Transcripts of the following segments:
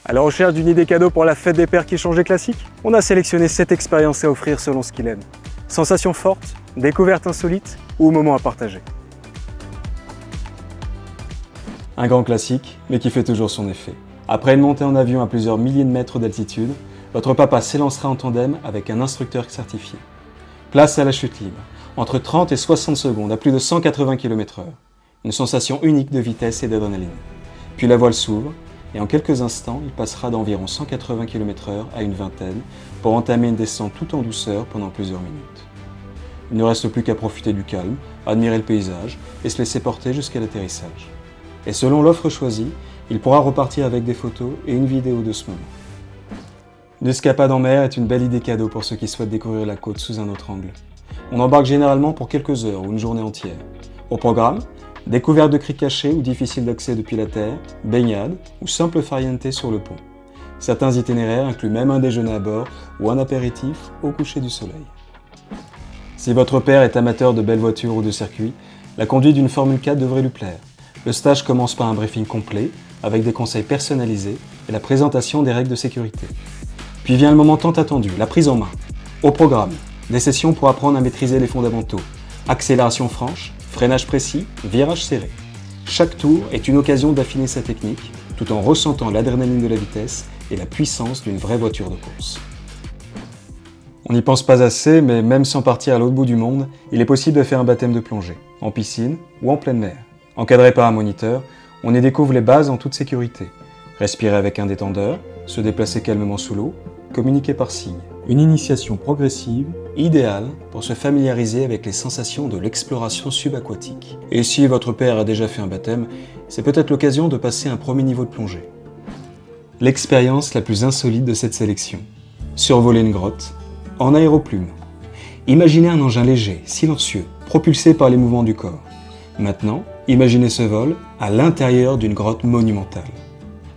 À la recherche d'une idée cadeau pour la fête des pères qui change les classiques? On a sélectionné 7 expériences à offrir selon ce qu'il aime. Sensations fortes, découvertes insolites ou moments à partager. Un grand classique, mais qui fait toujours son effet. Après une montée en avion à plusieurs milliers de mètres d'altitude, votre papa s'élancera en tandem avec un instructeur certifié. Place à la chute libre, entre 30 et 60 secondes à plus de 180 km/h. Une sensation unique de vitesse et d'adrénaline. Puis la voile s'ouvre, et en quelques instants, il passera d'environ 180 km/h à une vingtaine pour entamer une descente tout en douceur pendant plusieurs minutes. Il ne reste plus qu'à profiter du calme, admirer le paysage et se laisser porter jusqu'à l'atterrissage. Et selon l'offre choisie, il pourra repartir avec des photos et une vidéo de ce moment. Une escapade en mer est une belle idée cadeau pour ceux qui souhaitent découvrir la côte sous un autre angle. On embarque généralement pour quelques heures ou une journée entière. Au programme, découverte de criques cachés ou difficiles d'accès depuis la terre, baignade ou simple farniente sur le pont. Certains itinéraires incluent même un déjeuner à bord ou un apéritif au coucher du soleil. Si votre père est amateur de belles voitures ou de circuits, la conduite d'une Formule 4 devrait lui plaire. Le stage commence par un briefing complet, avec des conseils personnalisés et la présentation des règles de sécurité. Puis vient le moment tant attendu, la prise en main. Au programme, des sessions pour apprendre à maîtriser les fondamentaux. Accélération franche, freinage précis, virage serré. Chaque tour est une occasion d'affiner sa technique, tout en ressentant l'adrénaline de la vitesse et la puissance d'une vraie voiture de course. On n'y pense pas assez, mais même sans partir à l'autre bout du monde, il est possible de faire un baptême de plongée, en piscine ou en pleine mer. Encadré par un moniteur, on y découvre les bases en toute sécurité. Respirer avec un détendeur, se déplacer calmement sous l'eau, communiquer par signes. Une initiation progressive, idéale pour se familiariser avec les sensations de l'exploration subaquatique. Et si votre père a déjà fait un baptême, c'est peut-être l'occasion de passer un premier niveau de plongée. L'expérience la plus insolite de cette sélection. Survoler une grotte, en aéroplume. Imaginez un engin léger, silencieux, propulsé par les mouvements du corps. Maintenant, imaginez ce vol à l'intérieur d'une grotte monumentale.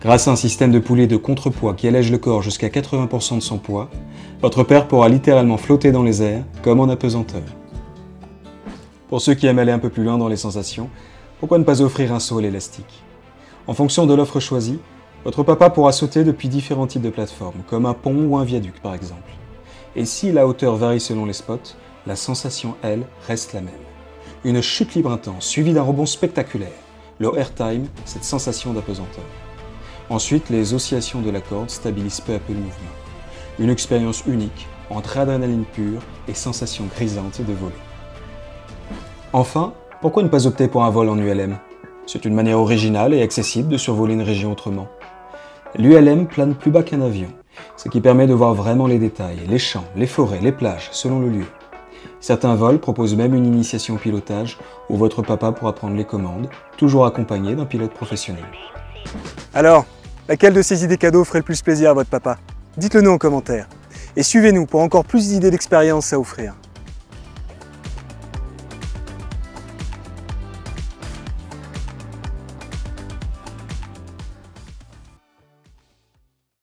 Grâce à un système de poulies de contrepoids qui allège le corps jusqu'à 80% de son poids, votre père pourra littéralement flotter dans les airs comme en apesanteur. Pour ceux qui aiment aller un peu plus loin dans les sensations, pourquoi ne pas offrir un saut à l'élastique? En fonction de l'offre choisie, votre papa pourra sauter depuis différents types de plateformes, comme un pont ou un viaduc par exemple. Et si la hauteur varie selon les spots, la sensation, elle, reste la même. Une chute libre intense, suivie d'un rebond spectaculaire. Le airtime, cette sensation d'apesanteur. Ensuite, les oscillations de la corde stabilisent peu à peu le mouvement. Une expérience unique, entre adrénaline pure et sensation grisante de voler. Enfin, pourquoi ne pas opter pour un vol en ULM? C'est une manière originale et accessible de survoler une région autrement. L'ULM plane plus bas qu'un avion, ce qui permet de voir vraiment les détails, les champs, les forêts, les plages, selon le lieu. Certains vols proposent même une initiation au pilotage où votre papa pourra prendre les commandes, toujours accompagné d'un pilote professionnel. Alors, laquelle de ces idées cadeaux ferait le plus plaisir à votre papa? Dites-le nous en commentaire. Et suivez-nous pour encore plus d'idées d'expériences à offrir.